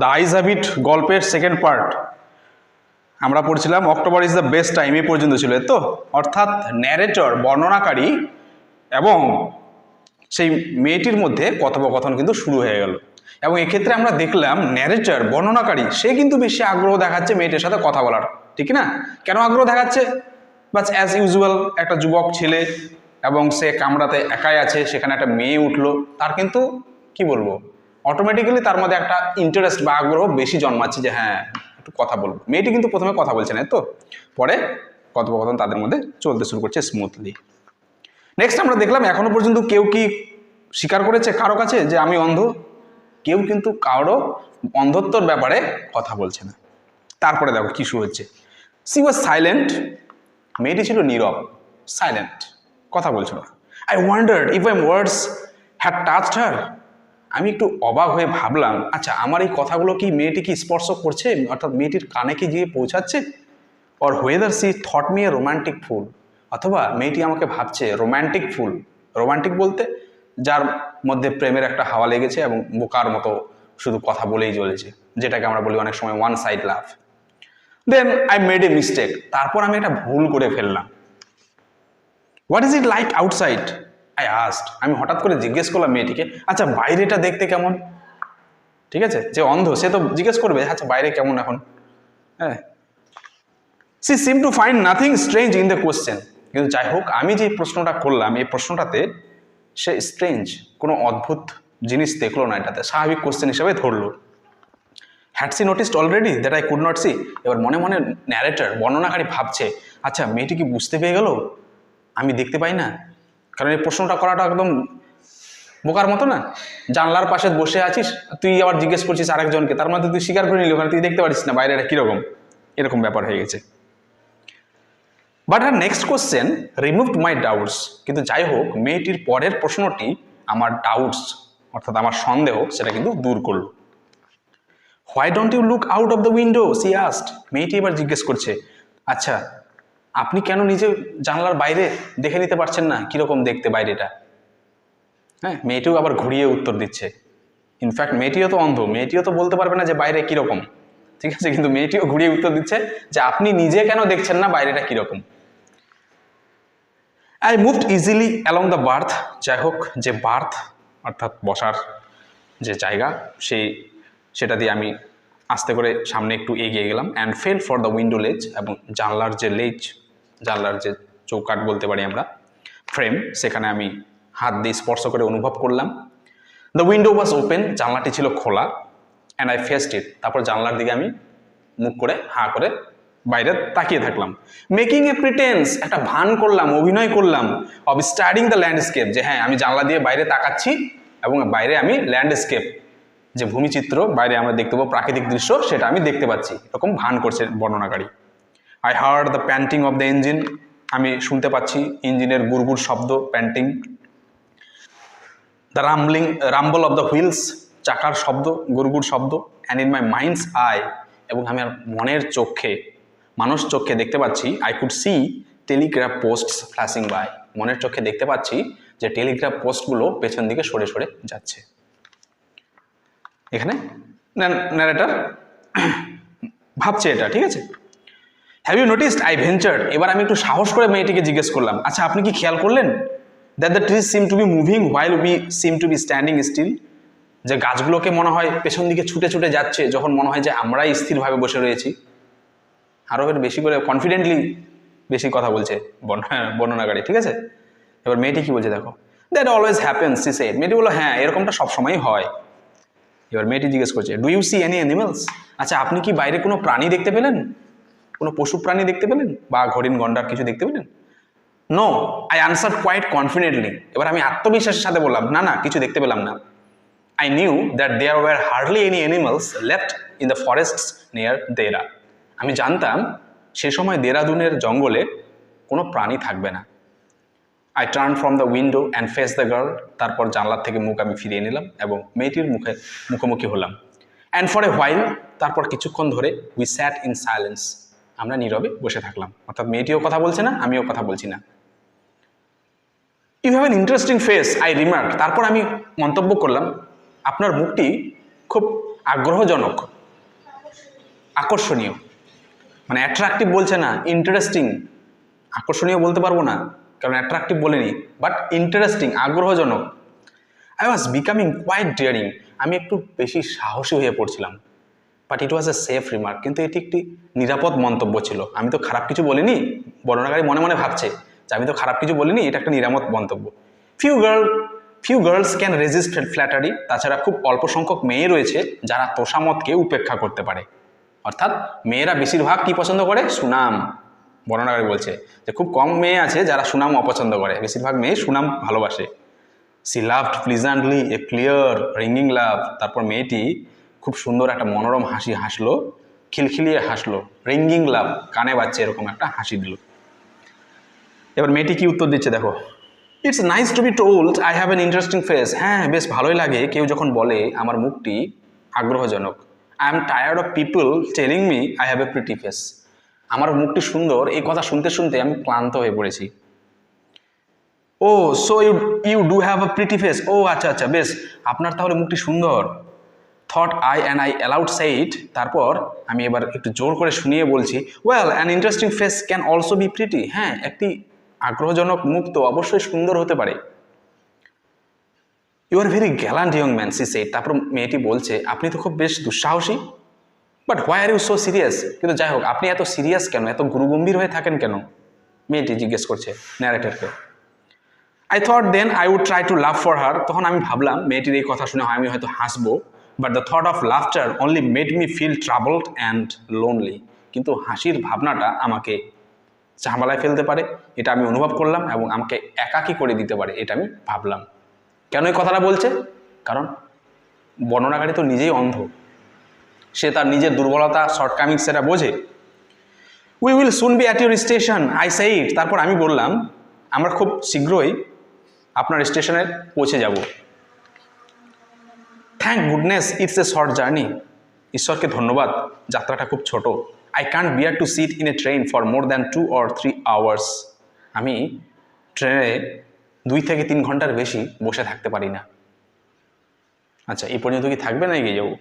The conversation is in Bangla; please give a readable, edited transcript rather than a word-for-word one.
দ্য আইজ হ্যাবিট গল্পের সেকেন্ড পার্ট আমরা পড়ছিলাম October is the best time এই পর্যন্ত ছিল, তো অর্থাৎ ন্যারেটর বর্ণনাকারী এবং সেই মেয়েটির মধ্যে কথোপকথন কিন্তু শুরু হয়ে গেল। এবং এক্ষেত্রে আমরা দেখলাম ন্যারেটর বর্ণনাকারী সে কিন্তু বেশি আগ্রহ দেখাচ্ছে মেয়েটির সাথে কথা বলার, ঠিক না? কেন আগ্রহ দেখাচ্ছে? বাস অ্যাজ ইউজুয়াল একটা যুবক ছেলে এবং সে কামরাতে একাই আছে, সেখানে একটা মেয়ে উঠলো, তার কিন্তু কি বলবো অটোমেটিক্যালি তার মধ্যে একটা ইন্টারেস্ট বা আগ্রহ বেশি জন্মাচ্ছে যে হ্যাঁ একটু কথা বলবো। মেয়েটি কিন্তু প্রথমে কথা বলছে না, তো পরে কথোপকথন তাদের মধ্যে চলতে শুরু করছে স্মুথলি। নেক্সট আমরা দেখলাম এখনো পর্যন্ত কেউ কি স্বীকার করেছে কারো কাছে যে আমি অন্ধ? কেউ কিন্তু কারো অন্ধত্বর ব্যাপারে কথা বলছে না। তারপরে দেখো কি শুরু হচ্ছে, সি ওয়াজ সাইলেন্ট, মেয়েটি ছিল নীরব, সাইলেন্ট, কথা বলছিল না। I wondered if my words had touched her, আমি একটু অবাক হয়ে ভাবলাম আচ্ছা আমার এই কথাগুলো কি মেয়েটি কি স্পর্শ করছে, অর্থাৎ মেয়েটির কানে কি গিয়ে পৌঁছাচ্ছে? Or whether she thought me a romantic fool, অথবা মেয়েটি আমাকে ভাবছে রোম্যান্টিক ফুল। রোম্যান্টিক বলতে যার মধ্যে প্রেমের একটা হাওয়া লেগেছে এবং বোকার মতো শুধু কথা বলেই চলেছে, যেটাকে আমরা বলি অনেক সময় one side love. Then I made a mistake, তারপর আমি একটা ভুল করে ফেললাম। What is it like outside, I asked, আমি হঠাৎ করে জিজ্ঞেস করলাম মেয়েটিকে আচ্ছা বাইরেটা দেখতে কেমন? ঠিক আছে, যে অন্ধ সে তো জিজ্ঞেস করবে আচ্ছা বাইরে কেমন এখন। হ্যাঁ, she seem to find nothing strange in the question, কিন্তু যাই হোক আমি যে প্রশ্নটা করলাম এই প্রশ্নটাতে সে স্ট্রেঞ্জ কোনো অদ্ভুত জিনিস দেখলো না, এটাতে স্বাভাবিক কোশ্চেন হিসেবে ধরলো। Had she noticed already that I could not see, এবার মনে মনে ন্যারেটর বর্ণনাকারী ভাবছে আচ্ছা মেয়েটি কি বুঝতে পেরে গেল আমি দেখতে পাই না? কারণ এই প্রশ্নটা করাটা একদম বোকার মতো না, জানলার পাশে বসে আছিস তুই আবার জিজ্ঞেস করছিস আরেকজনকে, তার মধ্যে তুই স্বীকার করে নিলি ওখানে তুই দেখতে পারিস না বাইরেটা কীরকম, এরকম ব্যাপার হয়ে গেছে। But her next question removed my doubts, কিন্তু যাই হোক মেয়েটির পরের প্রশ্নটি আমার ডাউটস অর্থাৎ আমার সন্দেহ সেটা কিন্তু দূর করলো। Why don't you look out of the window she asked, মেয়েটি এবার জিজ্ঞেস করছে আচ্ছা আপনি কেন নিজে জানলার বাইরে দেখে নিতে পারছেন না কীরকম দেখতে বাইরেটা? হ্যাঁ, মেয়েটিও আবার ঘুরিয়ে উত্তর দিচ্ছে। ইনফ্যাক্ট মেয়েটিও তো অন্ধ, মেয়েটিও তো বলতে পারবে না যে বাইরে কীরকম, ঠিক আছে, কিন্তু মেয়েটিও ঘুরিয়ে উত্তর দিচ্ছে যে আপনি নিজে কেন দেখছেন না বাইরেটা কীরকম। I moved easily along the birth, যাই হোক যে বার্থ অর্থাৎ বসার যে জায়গা সেটা দিয়ে আমি আস্তে করে সামনে একটু এগিয়ে গেলাম। And fail for the window লেজ, এবং জানলার যে লেজ, জানলার যে চৌকাঠ বলতে পারি আমরা, ফ্রেম, সেখানে আমি হাত দিয়ে স্পর্শ করে অনুভব করলাম। দ্য উইন্ডো ওয়াজ ওপেন, জানলাটি ছিল খোলা। অ্যান্ড আই ফেসড ইট, তারপর জানলার দিকে আমি মুখ করে হাঁ করে বাইরে তাকিয়ে থাকলাম। মেকিং এ প্রিটেন্স, একটা ভান করলাম, অভিনয় করলাম, অব স্টাডিং দ্য ল্যান্ডস্কেপ, যে হ্যাঁ আমি জানলা দিয়ে বাইরে তাকাচ্ছি এবং বাইরে আমি ল্যান্ডস্কেপ যে ভূমিচিত্র বাইরে আমরা দেখতে পাবো প্রাকৃতিক দৃশ্য সেটা আমি দেখতে পাচ্ছি, এরকম ভান করছে বর্ণনাকারী। I heard the panting of the engine, আমি শুনতে পাচ্ছি ইঞ্জিনের গুড়গুড় শব্দ, panting. The rumble of the wheels, চাকার শব্দ, গুড়গুড় শব্দ। And in my mind's eye, এবং আমি আর মনের চোখে, মানুষ চোখে দেখতে পাচ্ছি, I could see telegraph posts flashing by, মনের চোখে দেখতে পাচ্ছি যে টেলিগ্রাফ পোস্টগুলো পেছন দিকে সরে সরে যাচ্ছে। এখানে ন্যারেটর ভাবছে এটা, ঠিক আছে। Have you noticed, I ventured, এবার আমি একটু সাহস করে মেয়েটিকে জিজ্ঞেস করলাম আচ্ছা আপনি কি খেয়াল করলেন that the trees seem to be moving while we seem to be standing still, যে গাছগুলোকে মনে হয় পেছন দিকে ছুটে ছুটে যাচ্ছে যখন মনে হয় যে আমরাই স্থিরভাবে বসে রয়েছি। আরও বেশি করে কনফিডেন্টলি বেশি কথা বলছে বর্ণনাকারী, ঠিক আছে। এবার মেয়েটি কি বলছে দেখো, that always happens she said, মেয়েটি বললো হ্যাঁ এরকমটা সবসময়ই হয়। এবার মেয়েটি জিজ্ঞেস করছে do you see any animals, আচ্ছা আপনি কি বাইরে কোনো প্রাণী দেখতে পেলেন, কোনো পশু প্রাণী দেখতে পেলেন বা হরিণ গন্ডার কিছু দেখতে পেলেন? No, I answered quite confidently, এবার আমি আত্মবিশ্বাসের সাথে বললাম না না কিছু দেখতে পেলাম না। I knew that there were hardly any animals left in the forests near Dera, আমি জানতাম সে সময় দেরাদুনের জঙ্গলে কোনো প্রাণী থাকবে না। I turned from the window and faced the girl, তারপর জানলার থেকে মুখ আমি ফিরিয়ে নিলাম এবং মেয়েটির মুখোমুখি হলাম। And for a while, তারপর কিছুক্ষণ ধরে we sat in silence, আমরা নীরবে বসে থাকলাম, অর্থাৎ মেয়েটিও কথা বলছে না আমিও কথা বলছি না। You have an interesting face, I remarked, তারপর আমি মন্তব্য করলাম আপনার মুখটি খুব আগ্রহজনক, আকর্ষণীয়, মানে অ্যাট্রাকটিভ বলছে না, ইন্টারেস্টিং। আকর্ষণীয় বলতে পারবো না কারণ অ্যাট্রাকটিভ বলিনি, বাট ইন্টারেস্টিং, আগ্রহজনক। I was becoming quite daring, আমি একটু বেশি সাহসী হয়ে পড়ছিলাম। But it was a safe remark, কিন্তু এটি একটি নিরাপদ মন্তব্য ছিল। আমি তো খারাপ কিছু বলিনি, বর্ণনাকারী মনে মনে ভাবছে যে আমি তো খারাপ কিছু বলিনি, এটা একটা নিরাপদ মন্তব্য। Few girls can resist flattery, তাছাড়া খুব অল্প সংখ্যক মেয়ে রয়েছে যারা তোষামতকে উপেক্ষা করতে পারে। অর্থাৎ মেয়েরা বেশিরভাগ কি পছন্দ করে? সুনাম। বর্ণনাকারী বলছে যে খুব কম মেয়ে আছে যারা সুনাম অপছন্দ করে, বেশিরভাগ মেয়ে সুনাম ভালোবাসে। সি লাভড প্লিজেন্টলি এ ক্লিয়ার রিঙ্গিং লাভ, তারপর মেয়েটি খুব সুন্দর একটা মনোরম হাসি হাসলো, খিলখিলিয়ে হাসলো, রিঙ্গিং লাভ, কানে বাজছে এরকম একটা হাসি দিল। এবার মেয়েটি কি উত্তর দিচ্ছে দেখো, it's nice to be told I have an interesting face, হ্যাঁ বেশ ভালোই লাগে কেউ যখন বলে আমার মুখটি আগ্রহজনক। I am tired of people telling me I have a pretty face, আমার মুখটি সুন্দর এই কথা শুনতে শুনতে আমি ক্লান্ত হয়ে পড়েছি। Oh so you do have a pretty face, ও আচ্ছা আচ্ছা বেশ, আপনার তাহলে মুখটি সুন্দর। Thought I and I aloud said, তারপর আমি এবার একটু জোর করে শুনিয়ে বলছি, well an interesting face can also be pretty, হ্যাঁ একটি আগ্রহজনক মুখ তো অবশ্যই সুন্দর হতে পারে। You are very gallant young man she said, তারপর মেয়েটি বলছে আপনি তো খুব বেশ দুঃসাহসী। But why are you so serious, কিন্তু যাই হোক আপনি এত সিরিয়াস কেন, এত গুরুগম্ভীর হয়ে থাকেন কেন? মেয়েটি জিজ্ঞেস করছে ন্যারেটরকে। I thought then I would try to love for her, তখন আমি ভাবলাম মেয়েটির এই কথা শুনে আমি হয়তো হাসবো, but the thought of laughter only made me feel troubled and lonely, কিন্তু হাসির ভাবনাটা আমাকে ঝামেলায় ফেলতে পারে এটা আমি অনুভব করলাম, এবং আমাকে একাকী করে দিতে পারে এটা আমি ভাবলাম। কেন এই কথাটা বলছে? কারণ বর্ণনাকারী তো নিজেই অন্ধ, সে তার নিজের দুর্বলতা শর্টকামিংস সেটা বোঝে। We will soon B at your station I said, তারপর আমি বললাম আমরা খুব শীঘ্রই আপনার স্টেশনে পৌঁছে যাব। Thank goodness it's a short journey, ঈশ্বরকে ধন্যবাদ যাত্রাটা খুব ছোট। I can't bear to sit in a train for more than 2 or 3 hours, আমি ট্রেনে 2 থেকে 3 ঘন্টার বেশি বসে থাকতে পারি না। আচ্ছা এই পর্যন্ত কি থাকবে না এগিয়ে যাবো?